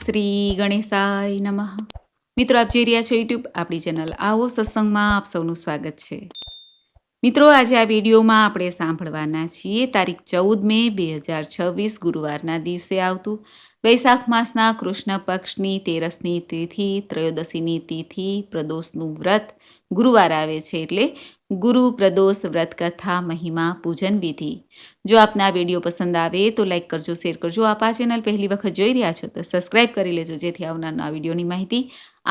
શ્રી ગણેશાય નમઃ. મિત્રો, આપ જોઈ રહ્યા છો યુટ્યુબ આપણી ચેનલ આવો સત્સંગમાં આપ સૌનું સ્વાગત છે. મિત્રો, આજે આ વિડીયોમાં આપણે સાંભળવાના છીએ તારીખ 14 મે 2026 ગુરુવારના દિવસે આવતું વૈશાખ માસના કૃષ્ણ પક્ષની 13મી તિથિ ત્રયોદશીની તિથિ પ્રદોષનું વ્રત ગુરુવાર આવે છે, એટલે ગુરુ પ્રદોષ વ્રત કથા મહિમા પૂજન વિધિ. જો આપને આ વિડીયો પસંદ આવે તો લાઈક કરજો, શેર કરજો. આપ આ ચેનલ પહેલી વખત જોઈ રહ્યા છો તો સબસ્ક્રાઈબ કરી લેજો, જેથી આવનાર આ વિડીયોની માહિતી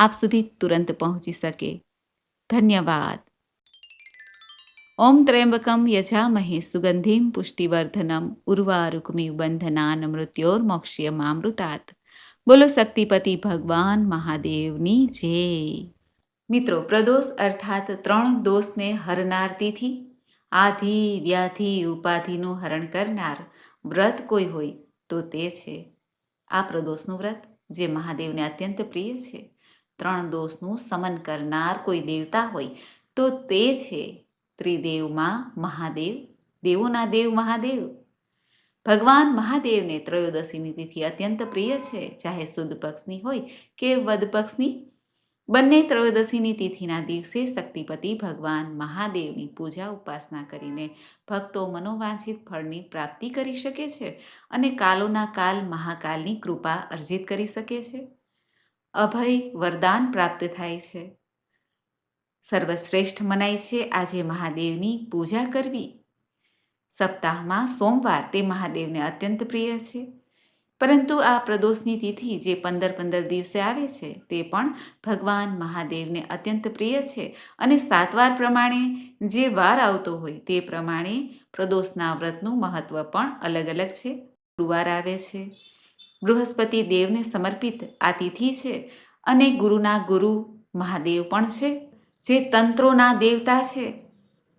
આપ સુધી તુરંત પહોંચી શકે. ધન્યવાદ. ઓમ ત્ર્યંબકમ યજામહે સુગંધિમ પુષ્ટિવર્ધનમ ઉર્વારુકમિવ બંધનાન મૃત્યોર્મોક્ષ્યમામૃતાત. બોલો શક્તિપતિ ભગવાન મહાદેવની જય. મિત્રો, પ્રદોષ અર્થાત 3 દોષને હરનાર તિથિ, આધિ વ્યાધિ ઉપાધિનું હરણ કરનાર વ્રત કોઈ હોય તો તે છે આ પ્રદોષનું વ્રત, જે મહાદેવને અત્યંત પ્રિય છે. 3 દોષનું સમન કરનાર કોઈ દેવતા હોય તો તે છે ત્રિદેવમાં મહાદેવ, દેવોના દેવ મહાદેવ. ભગવાન મહાદેવને ત્રયોદશીની તિથિ અત્યંત પ્રિય છે, ચાહે સુદ પક્ષની હોય કે વદ પક્ષની. બંને ત્રયોદશીની તિથિના દિવસે શક્તિપતિ ભગવાન મહાદેવની પૂજા ઉપાસના કરીને ભક્તો મનોવાંછિત ફળની પ્રાપ્તિ કરી શકે છે અને કાલોના કાલ મહાકાલની કૃપા અર્જિત કરી શકે છે. અભય વરદાન પ્રાપ્ત થાય છે. સર્વશ્રેષ્ઠ મનાય છે આજે મહાદેવની પૂજા કરવી. સપ્તાહમાં સોમવાર તે મહાદેવને અત્યંત પ્રિય છે, પરંતુ આ પ્રદોષની તિથિ જે 15 દિવસે આવે છે તે પણ ભગવાન મહાદેવને અત્યંત પ્રિય છે. અને 7 વાર પ્રમાણે જે વાર આવતો હોય તે પ્રમાણે પ્રદોષના વ્રતનું મહત્વ પણ અલગ અલગ છે. ગુરુવાર આવે છે, બૃહસ્પતિ દેવને સમર્પિત આ તિથિ છે અને ગુરુના ગુરુ મહાદેવ પણ છે, જે તંત્રોના દેવતા છે,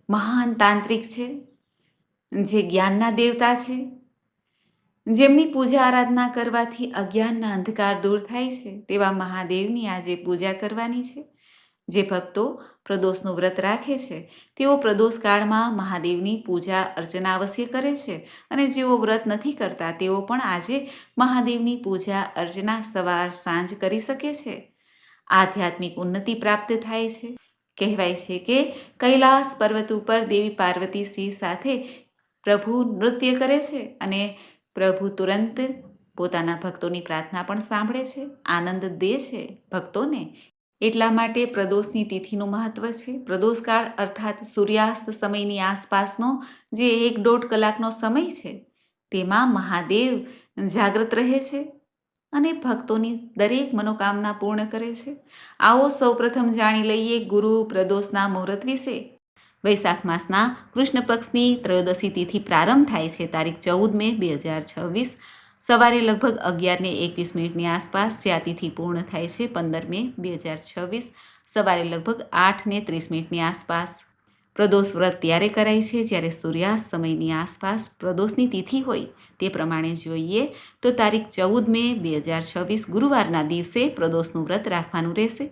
મહાન તાંત્રિક છે, જે જ્ઞાનના દેવતા છે, જેમની પૂજા આરાધના કરવાથી અજ્ઞાનના અંધકાર દૂર થાય છે. તેવા મહાદેવની આજે પૂજા કરવાની છે. જે ભક્તો પ્રદોષનું વ્રત રાખે છે તેઓ પ્રદોષ કાળમાં મહાદેવની પૂજા અર્ચના અવશ્ય કરે છે, અને જેઓ વ્રત નથી કરતા તેઓ પણ આજે મહાદેવની પૂજા અર્ચના સવાર સાંજ કરી શકે છે. આધ્યાત્મિક ઉન્નતિ પ્રાપ્ત થાય છે. કહેવાય છે કે કૈલાસ પર્વત ઉપર દેવી પાર્વતી સિંહ સાથે પ્રભુ નૃત્ય કરે છે અને પ્રભુ તુરંત પોતાના ભક્તોની પ્રાર્થના પણ સાંભળે છે, આનંદ દે છે ભક્તોને. એટલા માટે પ્રદોષની તિથિનું મહત્વ છે. પ્રદોષકાળ અર્થાત સૂર્યાસ્ત સમયની આસપાસનો જે 1-1.5 કલાકનો સમય છે તેમાં મહાદેવ જાગૃત રહે છે અને ભક્તોની દરેક મનોકામના પૂર્ણ કરે છે. આવો સૌપ્રથમ જાણી લઈએ ગુરુ પ્રદોષના મુહૂર્ત વિશે. વૈશાખ માસના કૃષ્ણ પક્ષની ત્રયોદશી તિથિ પ્રારંભ થાય છે તારીખ 14 મે 2026 સવારે લગભગ 11:21 આસપાસ, જે આ તિથિ પૂર્ણ થાય છે 15 મે 2026 સવારે લગભગ 8:30 આસપાસ. પ્રદોષ વ્રત ત્યારે કરાય છે જ્યારે સૂર્યાસ્ત સમયની આસપાસ પ્રદોષની તિથિ હોય. તે પ્રમાણે જોઈએ તો તારીખ 14 મે 2026 ગુરુવારના દિવસે પ્રદોષનું વ્રત રાખવાનું રહેશે.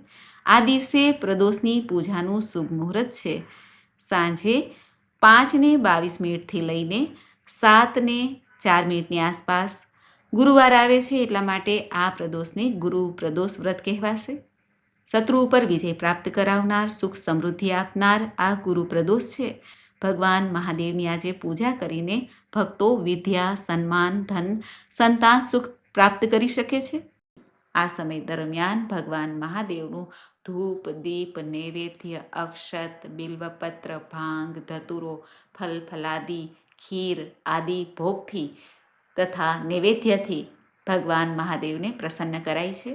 આ દિવસે પ્રદોષની પૂજાનું શુભ મુહૂર્ત છે સાંજે 5:22 લઈને 7:04 આસપાસ. ગુરુવાર આવે છે એટલા માટે આ પ્રદોષને ગુરુ પ્રદોષ વ્રત કહેવાશે. શત્રુ ઉપર વિજય પ્રાપ્ત કરાવનાર, સુખ સમૃદ્ધિ આપનાર આ ગુરુ પ્રદોષ છે. ભગવાન મહાદેવની આજે પૂજા કરીને ભક્તો વિદ્યા, સન્માન, ધન, સંતાન સુખ પ્રાપ્ત કરી શકે છે. આ સમય દરમિયાન ભગવાન મહાદેવનું ધૂપ, દીપ, નૈવેદ્ય, અક્ષત, બિલ્વપત્ર, ભાંગ, ધતુરો, ફલ ફલાદી, ખીર આદિ ભોગથી તથા નૈવેદ્યથી ભગવાન મહાદેવને પ્રસન્ન કરાય છે.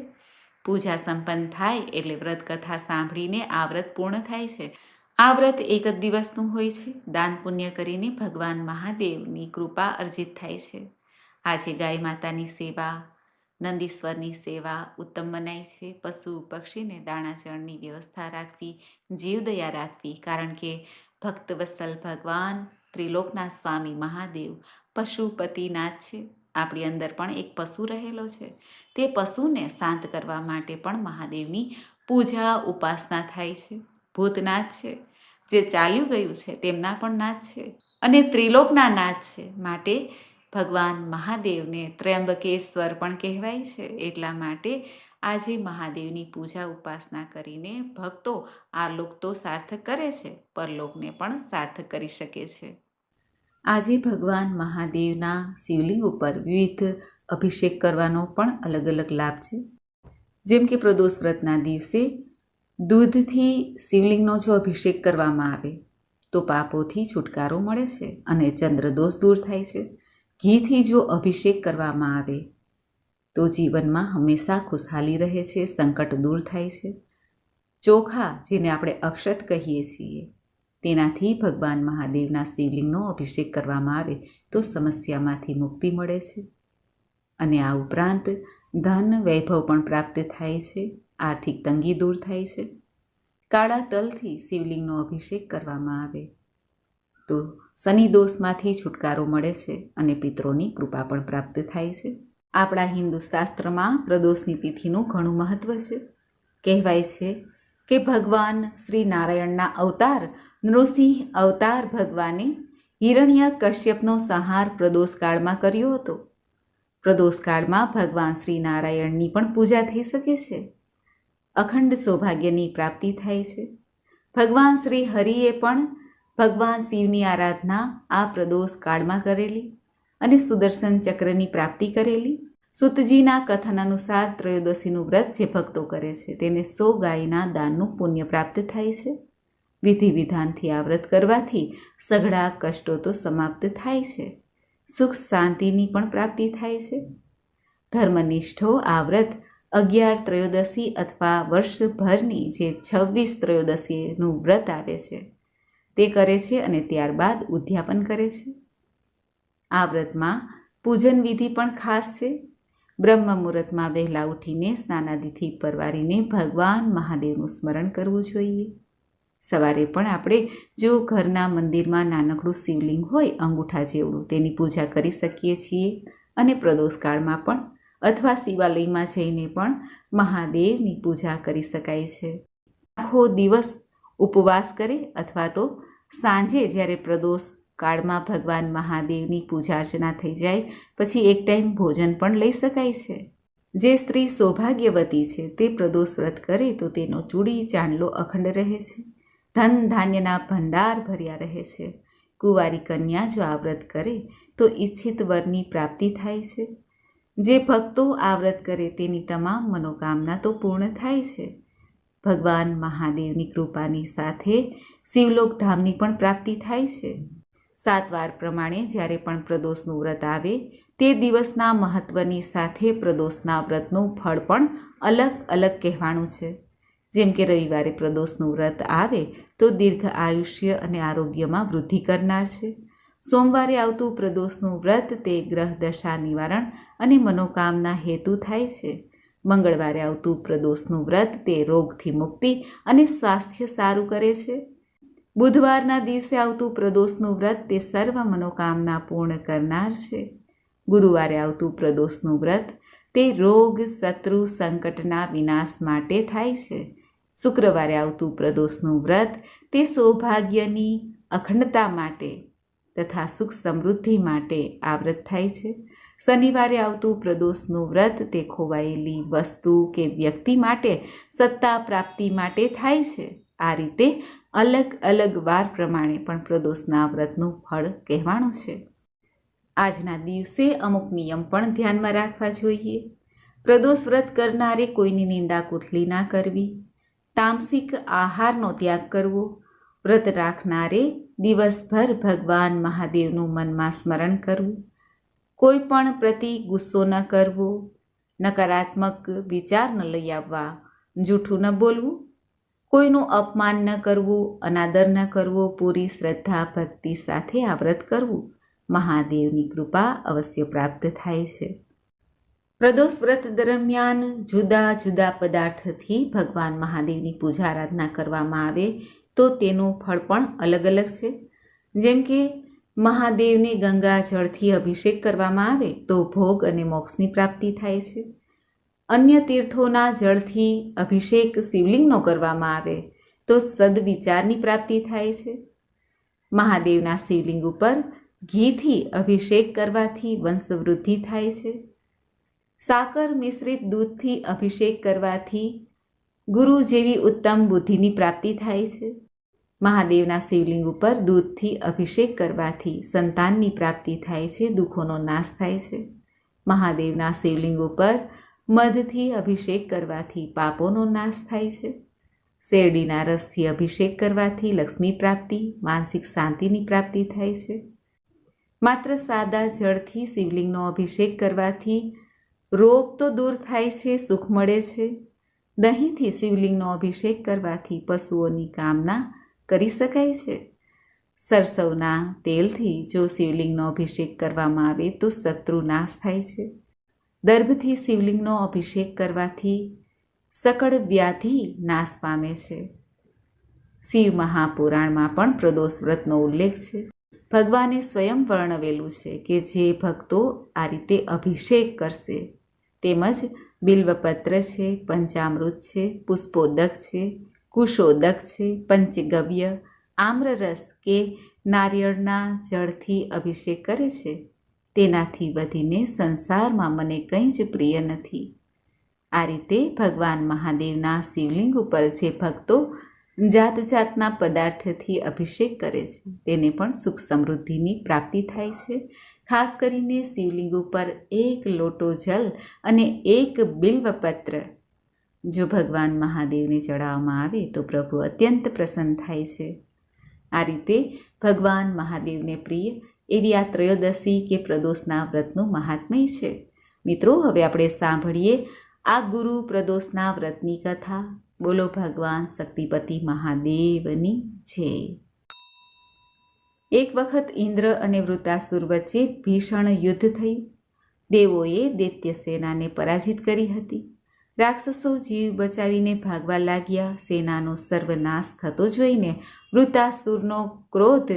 પૂજા સંપન્ન થાય એટલે વ્રત કથા સાંભળીને આ વ્રત પૂર્ણ થાય છે. આ વ્રત એક જ દિવસનું હોય છે. દાન પુણ્ય કરીને ભગવાન મહાદેવની કૃપા અર્જિત થાય છે. આજે ગાય માતાની સેવા, નંદીશ્વરની સેવા ઉત્તમ મનાય છે. પશુ પક્ષીને દાણાચરણની વ્યવસ્થા રાખવી, જીવદયા રાખવી, કારણ કે ભક્તવત્સલ ભગવાન ત્રિલોકના સ્વામી મહાદેવ પશુપતિનાથ છે. આપણી અંદર પણ એક પશુ રહેલો છે. તે પશુને શાંત કરવા માટે પણ મહાદેવની પૂજા ઉપાસના થાય છે. ભૂતનાથ છે, જે ચાલ્યું ગયું છે તેમના પણ નાથ છે અને ત્રિલોકના નાથ છે. માટે ભગવાન મહાદેવને ત્ર્યંબકેશ્વર પણ કહેવાય છે. એટલા માટે આજે મહાદેવની પૂજા ઉપાસના કરીને ભક્તો આલોક તો સાર્થક કરે છે, પરલોકને પણ સાર્થક કરી શકે છે. આજે ભગવાન મહાદેવના શિવલિંગ ઉપર વિવિધ અભિષેક કરવાનો પણ અલગ અલગ લાભ છે. જેમ કે પ્રદોષ વ્રતના દિવસે દૂધથી શિવલિંગનો જો અભિષેક કરવામાં આવે તો પાપોથી છુટકારો મળે છે અને ચંદ્રદોષ દૂર થાય છે. ઘીથી જો અભિષેક કરવામાં આવે તો જીવનમાં હંમેશા ખુશહાલી રહે છે, સંકટ દૂર થાય છે. ચોખા, જેને આપણે અક્ષત કહીએ છીએ, તેનાથી ભગવાન મહાદેવના શિવલિંગનો અભિષેક કરવામાં આવે તો સમસ્યામાંથી મુક્તિ મળે છે. અને આ ઉપરાંત ધન વૈભવ પણ પ્રાપ્ત થાય છે, આર્થિક તંગી દૂર થાય છે. કાળા તલથી શિવલિંગનો અભિષેક કરવામાં આવે તો શનિ દોષમાંથી છુટકારો મળે છે અને પિતરોની કૃપા પણ પ્રાપ્ત થાય છે. આપણા હિન્દુ શાસ્ત્રમાં પ્રદોષની તિથિનું ઘણું મહત્વ છે. કહેવાય છે કે ભગવાન શ્રી નારાયણના અવતાર નૃસિંહ અવતાર ભગવાને હિરણ્ય કશ્યપનો સંહાર પ્રદોષકાળમાં કર્યો હતો. પ્રદોષકાળમાં ભગવાન શ્રી નારાયણની પણ પૂજા થઈ શકે છે. અખંડ સૌભાગ્યની પ્રાપ્તિ થાય છે. ભગવાન શ્રી હરિએ પણ ભગવાન શિવની આરાધના આ પ્રદોષ કાળમાં કરેલી અને સુદર્શન ચક્રની પ્રાપ્તિ કરેલી. સુતજીના કથન અનુસાર ત્રયોદશીનું વ્રત જે ભક્તો કરે છે તેને 100 ગાયના દાનનું પુણ્ય પ્રાપ્ત થાય છે. વિધિ વિધાનથી આ વ્રત કરવાથી સઘળા કષ્ટો તો સમાપ્ત થાય છે, સુખ શાંતિની પણ પ્રાપ્તિ થાય છે. ધર્મનિષ્ઠો આ વ્રત 11 ત્રયોદશી અથવા વર્ષભરની જે 26 ત્રયોદશીનું વ્રત આવે છે તે કરે છે અને ત્યારબાદ ઉદ્યાપન કરે છે. આ વ્રતમાં પૂજન વિધિ પણ ખાસ છે. બ્રહ્મ મુહૂર્તમાં વહેલા ઉઠીને સ્નાનાદિથી પરવારીને ભગવાન મહાદેવનું સ્મરણ કરવું જોઈએ. સવારે પણ આપણે જો ઘરના મંદિરમાં નાનકડું શિવલિંગ હોય અંગૂઠા જેવડું, તેની પૂજા કરી શકીએ છીએ. અને પ્રદોષકાળમાં પણ અથવા શિવાલયમાં જઈને પણ મહાદેવની પૂજા કરી શકાય છે. આખો દિવસ ઉપવાસ કરે અથવા તો સાંજે જ્યારે પ્રદોષ કાળમાં ભગવાન મહાદેવની પૂજા અર્ચના થઈ જાય પછી એક ટાઈમ ભોજન પણ લઈ શકાય છે. જે સ્ત્રી સૌભાગ્યવતી છે તે પ્રદોષ વ્રત કરે તો તેનો ચૂડી ચાંદલો અખંડ રહે છે, ધન ધાન્યના ભંડાર ભર્યા રહે છે. કુંવારી કન્યા જો આ વ્રત કરે તો ઈચ્છિત વરની પ્રાપ્તિ થાય છે. જે ભક્તો આ વ્રત કરે તેની તમામ મનોકામના તો પૂર્ણ થાય છે. ભગવાન મહાદેવની કૃપાની સાથે શિવલોક ધામની પણ પ્રાપ્તિ થાય છે. 7 વાર પ્રમાણે જ્યારે પણ પ્રદોષનું વ્રત આવે તે દિવસના મહત્વની સાથે પ્રદોષના વ્રતનું ફળ પણ અલગ અલગ કહેવાનું છે. જેમ કે રવિવારે પ્રદોષનું વ્રત આવે તો દીર્ઘ આયુષ્ય અને આરોગ્યમાં વૃદ્ધિ કરનાર છે. સોમવારે આવતું પ્રદોષનું વ્રત તે ગ્રહ દશા નિવારણ અને મનોકામના હેતુ થાય છે. મંગળવારે આવતું પ્રદોષનું વ્રત તે રોગથી મુક્તિ અને સ્વાસ્થ્ય સારું કરે છે. બુધવારના દિવસે આવતું પ્રદોષનું વ્રત તે સર્વ મનોકામના પૂર્ણ કરનાર છે. ગુરુવારે આવતું પ્રદોષનું વ્રત તે રોગ શત્રુ સંકટના વિનાશ માટે થાય છે. શુક્રવારે આવતું પ્રદોષનું વ્રત તે સૌભાગ્યની અખંડતા માટે તથા સુખ સમૃદ્ધિ માટે આ વ્રત થાય છે. શનિવારે આવતું પ્રદોષનું વ્રત તે ખોવાયેલી વસ્તુ કે વ્યક્તિ માટે સત્તા પ્રાપ્તિ માટે થાય છે. આ રીતે અલગ અલગ વાર પ્રમાણે પણ પ્રદોષના વ્રતનું ફળ કહેવાનું છે. આજના દિવસે અમુક નિયમ પણ ધ્યાનમાં રાખવા જોઈએ. પ્રદોષ વ્રત કરનારે કોઈની નિંદા કુથલી ના કરવી, તામસિક આહારનો ત્યાગ કરવો, વ્રત રાખનારે દિવસભર ભગવાન મહાદેવનું મનમાં સ્મરણ કરવું, કોઈ પણ પ્રતિ ગુસ્સો ન કરવો, નકારાત્મક વિચાર ન લઈ આવવા, જૂઠું ન બોલવું, કોઈનું અપમાન ન કરવું, અનાદર ન કરવો, પૂરી શ્રદ્ધા ભક્તિ સાથે આ વ્રત કરવું. મહાદેવની કૃપા અવશ્ય પ્રાપ્ત થાય છે. પ્રદોષ વ્રત દરમિયાન જુદા જુદા પદાર્થથી ભગવાન મહાદેવની પૂજા આરાધના કરવામાં આવે તો તેનું ફળ પણ અલગ અલગ છે. જેમ કે મહાદેવને ગંગા જળથી અભિષેક કરવામાં આવે તો ભોગ અને મોક્ષની પ્રાપ્તિ થાય છે. અન્ય તીર્થોના જળથી અભિષેક શિવલિંગનો કરવામાં આવે તો સદવિચારની પ્રાપ્તિ થાય છે. મહાદેવના શિવલિંગ ઉપર ઘીથી અભિષેક કરવાથી વંશવૃદ્ધિ થાય છે. સાકર મિશ્રિત દૂધથી અભિષેક કરવાથી ગુરુ જેવી ઉત્તમ બુદ્ધિની પ્રાપ્તિ થાય છે. મહાદેવના શિવલિંગ ઉપર દૂધથી અભિષેક કરવાથી સંતાનની પ્રાપ્તિ થાય છે, દુઃખોનો નાશ થાય છે. મહાદેવના શિવલિંગ ઉપર મધથી અભિષેક કરવાથી પાપોનો નાશ થાય છે. શેરડીના રસથી અભિષેક કરવાથી લક્ષ્મી પ્રાપ્તિ, માનસિક શાંતિની પ્રાપ્તિ થાય છે. માત્ર સાદા જળથી શિવલિંગનો અભિષેક કરવાથી રોગ તો દૂર થાય છે, સુખ મળે છે. દહીંથી શિવલિંગનો અભિષેક કરવાથી પશુઓની કામના કરી શકાય છે. સરસવના તેલથી જો શિવલિંગનો અભિષેક કરવામાં આવે તો શત્રુ નાશ થાય છે. દર્ભથી શિવલિંગનો અભિષેક કરવાથી સકળ વ્યાધિ નાશ પામે છે. શિવ મહાપુરાણમાં પણ પ્રદોષ વ્રતનો ઉલ્લેખ છે. ભગવાને સ્વયં વર્ણવેલું છે કે જે ભક્તો આ રીતે અભિષેક કરશે, તેમજ બિલ્વપત્ર છે, પંચામૃત છે, પુષ્પોદક છે, કુશોદક છે, પંચગવ્ય, આમ્રરસ કે નારિયેળના જળથી અભિષેક કરે છે, તેનાથી વધીને સંસારમાં મને કંઈ જ પ્રિય નથી. આ રીતે ભગવાન મહાદેવના શિવલિંગ ઉપર જે ભક્તો જાત જાતના પદાર્થથી અભિષેક કરે છે, તેને પણ સુખ સમૃદ્ધિની પ્રાપ્તિ થાય છે. ખાસ કરીને શિવલિંગ ઉપર 1 લોટો જલ અને 1 બિલ્વપત્ર જો ભગવાન મહાદેવને ચડાવવામાં આવે તો પ્રભુ અત્યંત પ્રસન્ન થાય છે. આ રીતે ભગવાન મહાદેવને પ્રિય એવી આ ત્રયોદશી કે પ્રદોષના વ્રતનું મહાત્મ્ય છે. મિત્રો, હવે આપણે સાંભળીએ આ ગુરુ પ્રદોષના વ્રતની કથા. બોલો ભગવાન શક્તિપતિ મહાદેવની જય. એક વખત ઇન્દ્ર અને વૃત્તાસુર વચ્ચે ભીષણ યુદ્ધ થયું. દેવોએ દૈત્ય સેનાને પરાજિત કરી હતી. રાક્ષસો જીવ બચાવીને ભાગવા લાગ્યા. સેનાનો સર્વનાશ થતો જોઈને વૃત્તાસુરનો ક્રોધ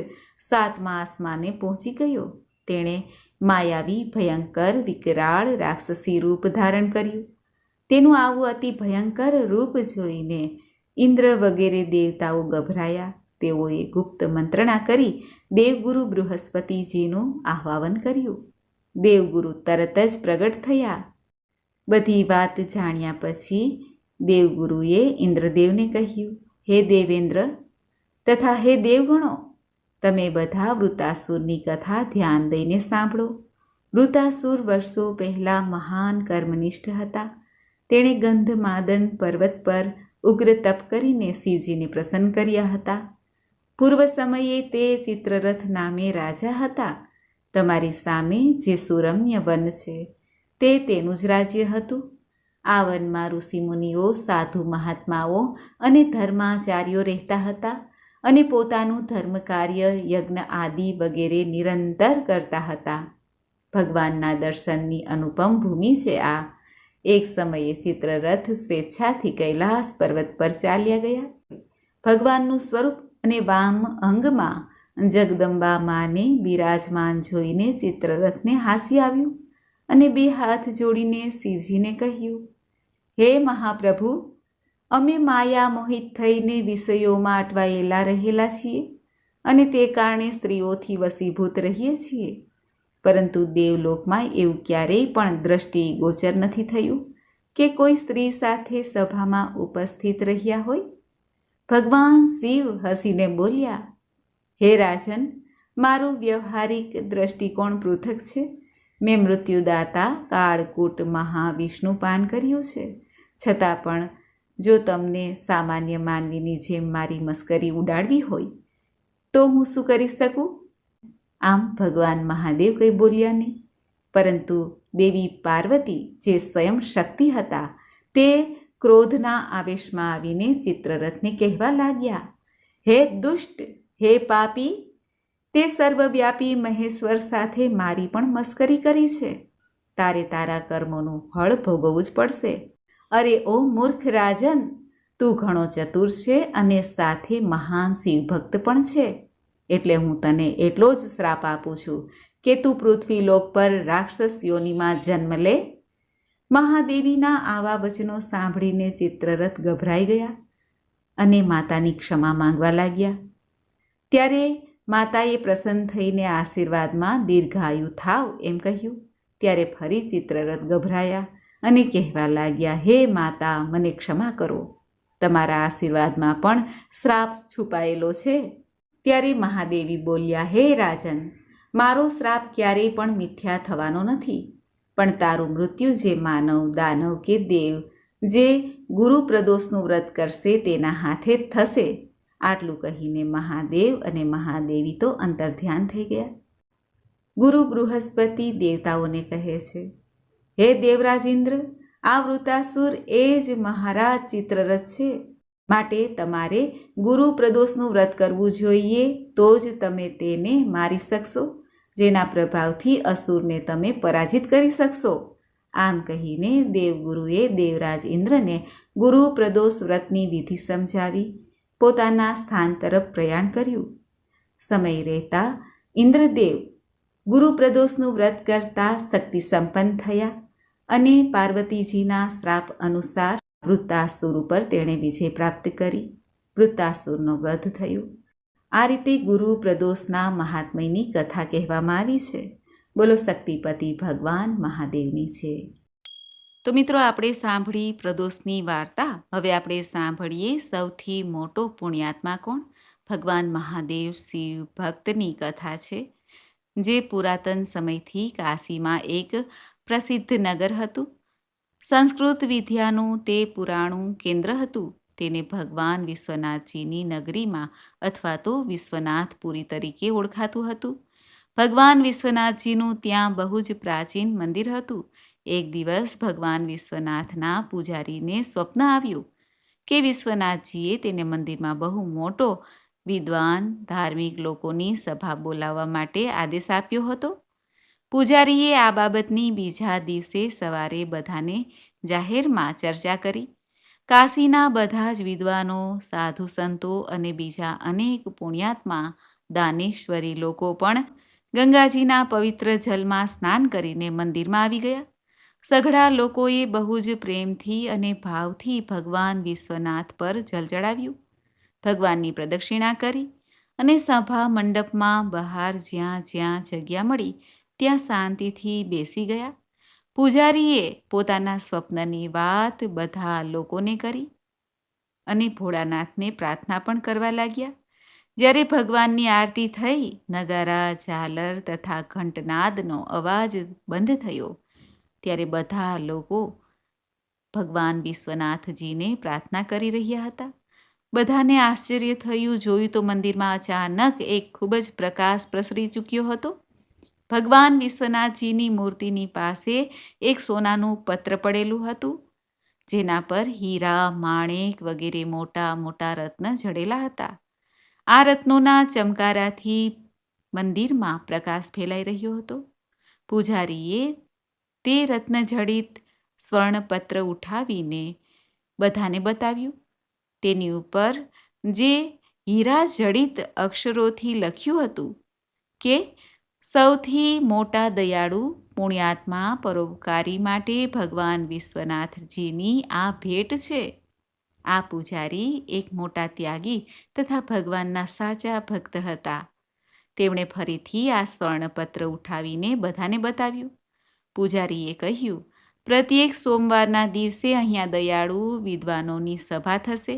7મા આસમાને પહોંચી ગયો. તેણે માયાવી ભયંકર વિકરાળ રાક્ષસી રૂપ ધારણ કર્યું. તેનું આવું અતિ ભયંકર રૂપ જોઈને ઇન્દ્ર વગેરે દેવતાઓ ગભરાયા. તેઓએ ગુપ્ત મંત્રણા કરી દેવગુરુ બૃહસ્પતિજીનું આહ્વાન કર્યું. દેવગુરુ તરત જ પ્રગટ થયા. બધી વાત જાણ્યા પછી દેવગુરુએ ઇન્દ્રદેવને કહ્યું, હે દેવેન્દ્ર તથા હે દેવગણો, તમે બધા વૃત્તાસુરની કથા ધ્યાન દઈને સાંભળો. વૃત્તાસુર વર્ષો પહેલાં મહાન કર્મનિષ્ઠ હતા. તેણે ગંધમાદન પર્વત પર ઉગ્ર તપ કરીને શિવજીને પ્રસન્ન કર્યા હતા. પૂર્વ સમયે તે ચિત્રરથ નામે રાજા હતા. તમારી સામે જે સુરમ્ય વન છે તે તેનું જ રાજ્ય હતું. આ વનમાં ઋષિમુનિઓ, સાધુ મહાત્માઓ અને ધર્માચાર્યો રહેતા હતા અને પોતાનું ધર્મ કાર્ય, યજ્ઞ આદિ વગેરે નિરંતર કરતા હતા. ભગવાનના દર્શનની અનુપમ ભૂમિ છે આ. એક સમયે ચિત્રરથ સ્વેચ્છાથી કૈલાસ પર્વત પર ચાલ્યા ગયા. ભગવાનનું સ્વરૂપ અને વામ અંગમાં જગદંબા માને બિરાજમાન જોઈને ચિત્રરથને હાસ્ય આવ્યું અને 2 હાથ જોડીને શિવજીને કહ્યું, હે મહાપ્રભુ, અમે માયા મોહિત થઈને વિષયોમાં અટવાયેલા રહેલા છીએ અને તે કારણે સ્ત્રીઓથી વશીભૂત રહીએ છીએ. પરંતુ દેવલોકમાં એવું ક્યારેય પણ દ્રષ્ટિ ગોચર નથી થયું કે કોઈ સ્ત્રી સાથે સભામાં ઉપસ્થિત રહ્યા હોય. ભગવાન શિવ હસીને બોલ્યા, હે રાજન, મારું વ્યવહારિક દ્રષ્ટિકોણ પૃથક છે. મેં મૃત્યુદાતા કાળકૂટ મહાવિષ્ણુ પાન કર્યું છે. છતાં પણ જો તમને સામાન્ય માનવીની જેમ મારી મસ્કરી ઉડાડવી હોય તો હું શું કરી શકું? આમ ભગવાન મહાદેવ કંઈ બોલ્યા નહીં, પરંતુ દેવી પાર્વતી જે સ્વયં શક્તિ હતા તે ક્રોધના આવેશમાં આવીને ચિત્રરથને કહેવા લાગ્યા, હે દુષ્ટ, હે પાપી, તે સર્વવ્યાપી મહેશ્વર સાથે મારી પણ મસ્કરી કરી છે. તારે તારા કર્મોનું ફળ ભોગવવું જ પડશે. અરે ઓ મૂર્ખ રાજન, તું ઘણો ચતુર છે અને સાથે મહાન શિવભક્ત પણ છે. એટલે હું તને એટલો જ શ્રાપ આપું છું કે તું પૃથ્વીલોક પર રાક્ષસ યોનિમાં જન્મ લે. મહાદેવીના આવા વચનો સાંભળીને ચિત્રરથ ગભરાઈ ગયા અને માતાની ક્ષમા માંગવા લાગ્યા. ત્યારે માતાએ પ્રસન્ન થઈને આશીર્વાદમાં દીર્ઘાયુ થાવ એમ કહ્યું. ત્યારે ફરી ચિત્રરથ ગભરાયા અને કહેવા લાગ્યા, હે માતા, મને ક્ષમા કરો, તમારા આશીર્વાદમાં પણ શ્રાપ છુપાયેલો છે. ત્યારે મહાદેવી બોલ્યા, હે રાજન, મારો શ્રાપ ક્યારેય પણ મિથ્યા થવાનો નથી, પણ તારું મૃત્યુ જે માનવ, દાનવ કે દેવ જે ગુરુ પ્રદોષનું વ્રત કરશે તેના હાથે જ થશે. આટલું કહીને મહાદેવ અને મહાદેવી તો અંતર્ધ્યાન થઈ ગયા. ગુરુ બૃહસ્પતિ દેવતાઓને કહે છે, હે દેવરાજ ઇન્દ્ર, આ વૃતાસુર એ જ મહારાજ ચિત્રરથ છે, માટે તમારે ગુરુ પ્રદોષનું વ્રત કરવું જોઈએ, તો જ તમે તેને મારી શકશો, જેના પ્રભાવથી અસુરને તમે પરાજિત કરી શકશો. આમ કહીને દેવગુરુએ દેવરાજ ઇન્દ્રને ગુરુ પ્રદોષ વ્રતની વિધિ સમજાવી પોતાના સ્થાન તરફ પ્રયાણ કર્યું. સમય રહેતા ઇન્દ્રદેવ ગુરુ પ્રદોષનું વ્રત કરતા શક્તિ સંપન્ન થયા અને પાર્વતીજીના શ્રાપ અનુસાર વૃત્તાસુર ઉપર તેણે વિજય પ્રાપ્ત કરી. વૃત્તાસુરનો વધ થયો. આ રીતે ગુરુ પ્રદોષના મહાત્મ્યની કથા કહેવામાં આવી છે. બોલો શક્તિપતિ ભગવાન મહાદેવની છે. તો મિત્રો, આપણે સાંભળી પ્રદોષની વાર્તા. હવે આપણે સાંભળીએ સૌથી મોટો પુણ્યાત્મા કોણ? ભગવાન મહાદેવ શિવ ભક્તની કથા છે, જે પુરાતન સમયથી કાશીમાં એક પ્રસિદ્ધ નગર હતું. સંસ્કૃત વિદ્યાનું તે પુરાણું કેન્દ્ર હતું. તેને ભગવાન વિશ્વનાથજીની નગરીમાં અથવા તો વિશ્વનાથપુરી તરીકે ઓળખાતું હતું. ભગવાન વિશ્વનાથજીનું ત્યાં બહુ જ પ્રાચીન મંદિર હતું. એક દિવસ ભગવાન વિશ્વનાથના પૂજારીને સ્વપ્ન આવ્યું કે વિશ્વનાથજીએ તેને મંદિરમાં બહુ મોટો વિદ્વાન ધાર્મિક લોકોની સભા બોલાવવા માટે આદેશ આપ્યો હતો. પૂજારીએ આ બાબતની બીજા દિવસે સવારે બધાને જાહેરમાં ચર્ચા કરી. કાશીના બધા જ વિદ્વાનો, સાધુ સંતો અને બીજા અનેક પુણ્યાત્મા દાનેશ્વરી લોકો પણ ગંગાજીના પવિત્ર જલમાં સ્નાન કરીને મંદિરમાં આવી ગયા. સઘળા લોકોએ બહુ જ પ્રેમથી અને ભાવથી ભગવાન વિશ્વનાથ પર જલ ચડાવ્યું, ભગવાનની પ્રદક્ષિણા કરી અને સભા મંડપમાં બહાર જ્યાં જ્યાં જગ્યા મળી ત્યાં શાંતિથી બેસી ગયા. પૂજારીએ પોતાના સ્વપ્નની વાત બધા લોકોને કરી અને ભોળાનાથને પ્રાર્થના પણ કરવા લાગ્યા. જ્યારે ભગવાનની આરતી થઈ, નગારા, ઝાલર તથા ઘંટનાદનો અવાજ બંધ થયો, ત્યારે બધા લોકો ભગવાન વિશ્વનાથજીને પ્રાર્થના કરી રહ્યા હતા. બધાને આશ્ચર્ય થયું. જોયું તો મંદિરમાં અચાનક એક ખૂબ જ પ્રકાશ પ્રસરી ચૂક્યો હતો. ભગવાન વિશ્વનાથજીની મૂર્તિની પાસે એક સોનાનું પત્ર પડેલું હતું, જેના પર હીરા, માણેક વગેરે મોટા મોટા રત્ન જડેલા હતા. આ રત્નોના ચમકારાથી મંદિરમાં પ્રકાશ ફેલાઈ રહ્યો હતો. પૂજારીએ તે રત્નજડિત સ્વર્ણપત્ર ઉઠાવીને બધાને બતાવ્યું. તેની ઉપર જે હીરા જડિત અક્ષરોથી લખ્યું હતું કે સૌથી મોટા દયાળુ પુણ્યાત્મા પરોપકારી માટે ભગવાન વિશ્વનાથજીની આ ભેટ છે. આ પૂજારી એક મોટા ત્યાગી તથા ભગવાનના સાચા ભક્ત હતા. તેમણે ફરીથી આ સ્વર્ણપત્ર ઉઠાવીને બધાને બતાવ્યું. પૂજારીએ કહ્યું, પ્રત્યેક સોમવારના દિવસે અહીંયા દયાળુ વિદ્વાનોની સભા થશે.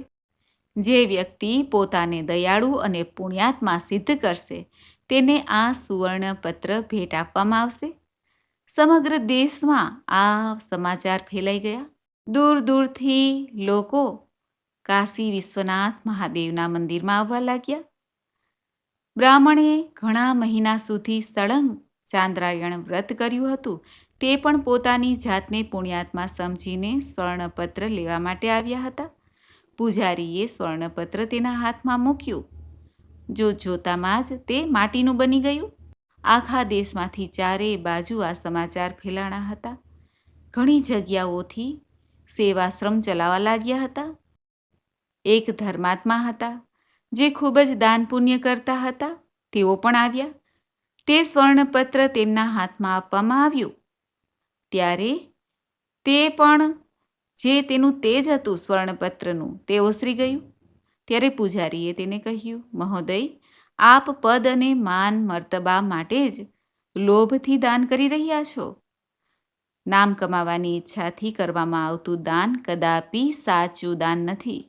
જે વ્યક્તિ પોતાને દયાળુ અને પુણ્યાત્મા સિદ્ધ કરશે તેને આ સુવર્ણપત્ર ભેટ આપવામાં આવશે. સમગ્ર દેશમાં આ સમાચાર ફેલાઈ ગયા. દૂર દૂરથી લોકો કાશી વિશ્વનાથ મહાદેવના મંદિરમાં આવવા લાગ્યા. બ્રાહ્મણે ઘણા મહિના સુધી સળંગ ચાંદ્રાયણ વ્રત કર્યું હતું. તે પણ પોતાની જાતને પુણ્યાત્મા સમજીને સ્વર્ણપત્ર લેવા માટે આવ્યા હતા. પૂજારીએ સ્વર્ણપત્ર તેના હાથમાં મૂક્યું. જોતામાં જ તે માટીનું બની ગયું. આખા દેશમાંથી ચારે બાજુ આ સમાચાર ફેલાણા હતા. ઘણી જગ્યાઓથી સેવાશ્રમ ચલાવવા લાગ્યા હતા. એક ધર્માત્મા હતા જે ખૂબ જ દાન પુણ્ય કરતા હતા. તેઓ પણ આવ્યા. તે સ્વર્ણપત્ર તેમના હાથમાં આપવામાં આવ્યું. ત્યારે તે પણ જે તેનું તેજ હતું સ્વર્ણપત્રનું તે ઓસરી ગયું. ત્યારે પૂજારીએ તેને કહ્યું, મહોદય, આપ પદ અને માન મર્તબા માટે જ લોભથી દાન કરી રહ્યા છો. નામ કમાવાની ઈચ્છાથી કરવામાં આવતું દાન કદાપી સાચું દાન નથી.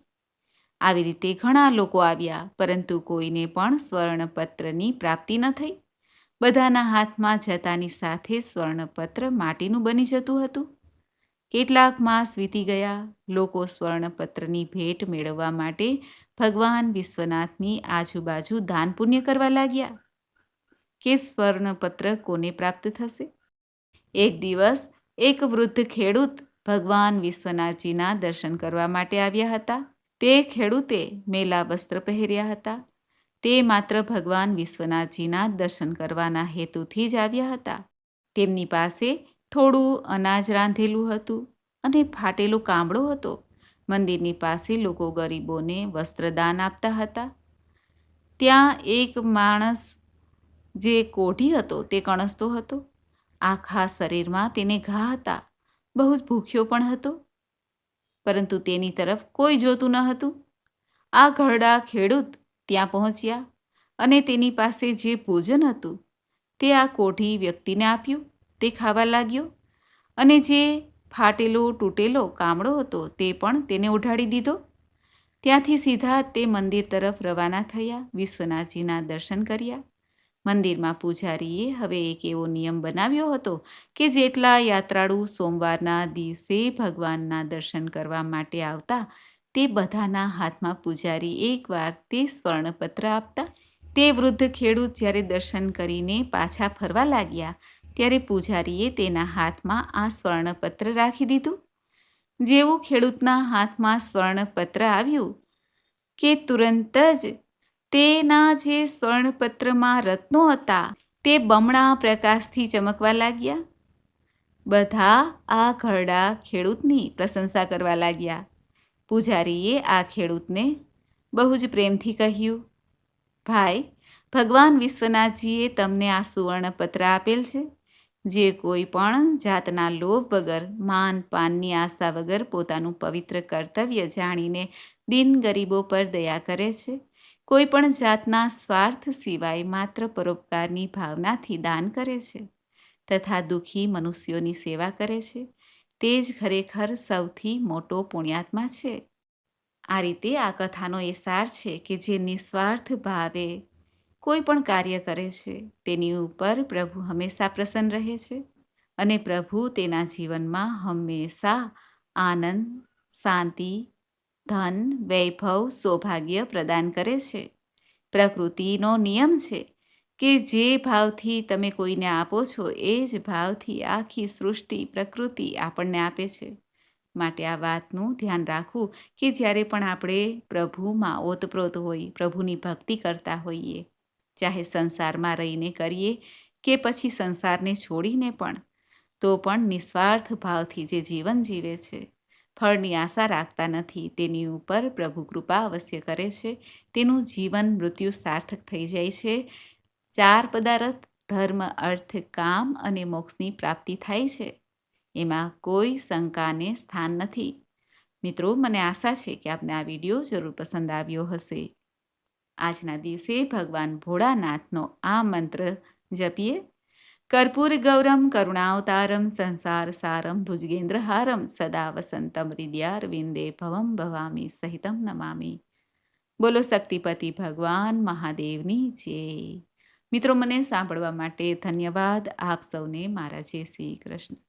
આવી રીતે ઘણા લોકો આવ્યા, પરંતુ કોઈને પણ સ્વર્ણપત્રની પ્રાપ્તિ ન થઈ. બધાના હાથમાં જતાની સાથે સ્વર્ણપત્ર માટીનું બની જતું હતું. કેટલાક માસ વીતી ગયા. લોકો સ્વર્ણપત્રની ભેટ મેળવવા માટે ભગવાન વિશ્વનાથની આજુબાજુ દાન પુણ્ય કરવા લાગ્યા કે સ્વર્ણપત્ર કોને પ્રાપ્ત થશે. એક દિવસ એક વૃદ્ધ ખેડૂત ભગવાન વિશ્વનાથજીના દર્શન કરવા માટે આવ્યા હતા. તે ખેડૂતે મેલા વસ્ત્ર પહેર્યા હતા. તે માત્ર ભગવાન વિશ્વનાથજીના દર્શન કરવાના હેતુથી જ આવ્યા હતા. તેમની પાસે થોડું અનાજ રાંધેલું હતું અને ફાટેલો કામળો હતો. મંદિરની પાસે લોકો ગરીબોને વસ્ત્રદાન આપતા હતા. ત્યાં એક માણસ જે કોઢી હતો તે કણસતો હતો. આખા શરીરમાં તેને ઘા હતા. બહુ જ ભૂખ્યો પણ હતો, પરંતુ તેની તરફ કોઈ જોતું ન હતું. આ ઘરડા ખેડૂત ત્યાં પહોંચ્યા અને તેની પાસે જે ભોજન હતું તે આ કોઢી વ્યક્તિને આપ્યું. તે ખાવા લાગ્યો અને જે ફાટેલો તૂટેલો કામળો હતો તે પણ તેને ઓઢાડી દીધો. ત્યાંથી સીધા તે મંદિર તરફ રવાના થયા. વિશ્વનાથજીના દર્શન કર્યા. મંદિરમાં પૂજારીએ હવે એક એવો નિયમ બનાવ્યો હતો કે જેટલા યાત્રાળુ સોમવારના દિવસે ભગવાનના દર્શન કરવા માટે આવતા તે બધાના હાથમાં પૂજારી એકવાર તે સ્વર્ણપત્ર આપતા. તે વૃદ્ધ ખેડૂત જ્યારે દર્શન કરીને પાછા ફરવા લાગ્યા ત્યારે પૂજારીએ તેના હાથમાં આ સ્વર્ણપત્ર રાખી દીધું. જેવું ખેડૂતના હાથમાં સ્વર્ણપત્ર આવ્યું કે તુરંત જ તેના જે સ્વર્ણપત્રમાં રત્નો હતા તે બમણા પ્રકાશથી ચમકવા લાગ્યા. બધા આ ઘરડા ખેડૂતની પ્રશંસા કરવા લાગ્યા. પૂજારીએ આ ખેડૂતને બહુ જ પ્રેમથી કહ્યું, ભાઈ, ભગવાન વિશ્વનાથજીએ તમને આ સુવર્ણપત્ર આપેલ છે. જે કોઈ પણ જાતના લોભ વગર, માન પાનની આશા વગર પોતાનું પવિત્ર કર્તવ્ય જાણીને દીન ગરીબો પર દયા કરે છે, કોઈ પણ જાતના સ્વાર્થ સિવાય માત્ર પરોપકારની ભાવનાથી દાન કરે છે તથા દુઃખી મનુષ્યોની સેવા કરે છે, તે જ ખરેખર સૌથી મોટો પુણ્યાત્મા છે. આ રીતે આ કથાનો એ સાર છે કે જે નિસ્વાર્થ ભાવે કોઈ પણ કાર્ય કરે છે તેની ઉપર પ્રભુ હંમેશા પ્રસન્ન રહે છે અને પ્રભુ તેના જીવનમાં હંમેશા આનંદ, શાંતિ, ધન, વૈભવ, સૌભાગ્ય પ્રદાન કરે છે. પ્રકૃતિનો નિયમ છે કે જે ભાવથી તમે કોઈને આપો છો એ જ ભાવથી આખી સૃષ્ટિ, પ્રકૃતિ આપણને આપે છે. માટે આ વાતનું ધ્યાન રાખવું કે જ્યારે પણ આપણે પ્રભુમાં ઓતપ્રોત હોઈએ, પ્રભુની ભક્તિ કરતા હોઈએ, ચાહે સંસારમાં રહીને કરીએ કે પછી સંસારને છોડીને તો પણ નિસ્વાર્થ ભાવથી જે જીવન જીવે છે, ફળની આશા રાખતા નથી, તેની ઉપર પ્રભુ કૃપા અવશ્ય કરે છે. તેનું જીવન મૃત્યુ સાર્થક થઈ જાય છે. 4 પદાર્થ ધર્મ, અર્થ, કામ અને મોક્ષની પ્રાપ્તિ થાય છે. એમાં કોઈ શંકાને સ્થાન નથી. મિત્રો, મને આશા છે કે આપને આ વિડીયો જરૂર પસંદ આવ્યો હશે. આજના દિવસે ભગવાન ભોળાનાથનો આ મંત્ર જપીએ. કર્પૂર ગૌરમ કરુણાવતારમ સંસાર સારમ ભુજગેન્દ્રહારમ સદા વસંતમ હૃદયારવિંદે ભવમ ભવામી સહિતમ નમામી. બોલો શક્તિપતિ ભગવાન મહાદેવની જય. મિત્રો, મને સાંભળવા માટે ધન્યવાદ. આપ સૌને મારા જય શ્રી કૃષ્ણ.